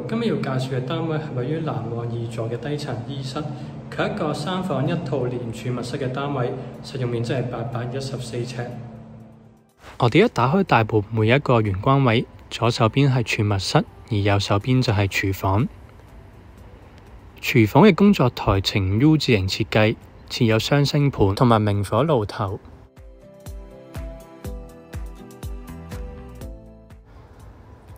今日要介紹嘅單位係位於南岸2座嘅低層 E 室，佢係一個3房1套連儲物室嘅單位，實用面積係814尺。我哋一打開大門每一個玄關位，左手邊係儲物室，而右手邊就係廚房。廚房嘅工作台呈 U 字形設計，設有雙星盤同埋明火爐頭。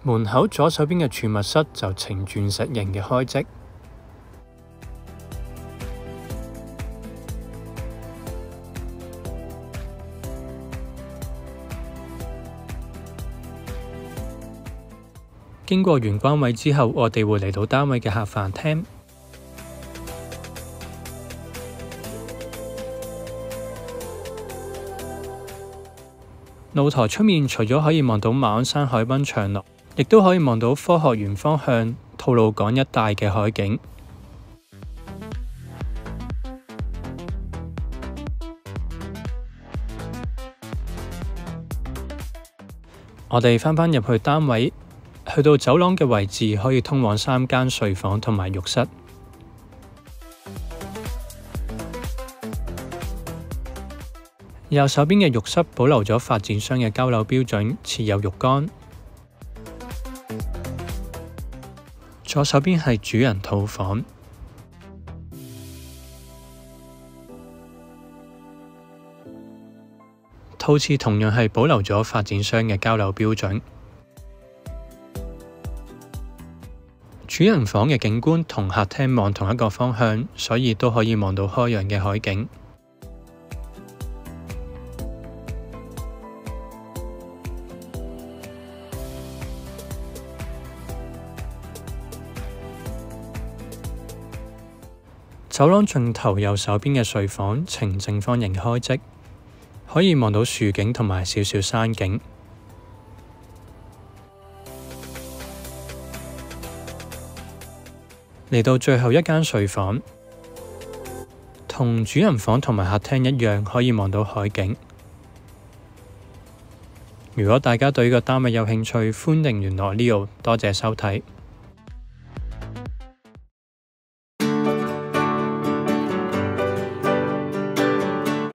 門口左手邊嘅儲物室就呈鑽石形嘅開積。經過玄關位之後，我哋會嚟到單位嘅客飯廳。露台出面除咗可以望到馬鞍山海濱長廊，亦都可以望到科學園方向吐露港一帶嘅海景。我哋返入去單位，去到走廊嘅位置可以通往3間睡房同埋浴室。右手邊嘅浴室保留咗發展商嘅交樓標準，設有浴缸。左手邊係主人套房，套廁同樣係保留咗發展商嘅交樓標準。主人房嘅景觀同客廳望同一個方向，所以都可以望到開揚嘅海景。走廊盡頭右手邊嘅睡房呈正方形開積，可以望到樹景同埋少少山景。嚟到最後一間睡房，同主人房同埋客廳一樣，可以望到海景。如果大家對呢個單位有興趣，歡迎聯絡Leo，多謝收睇。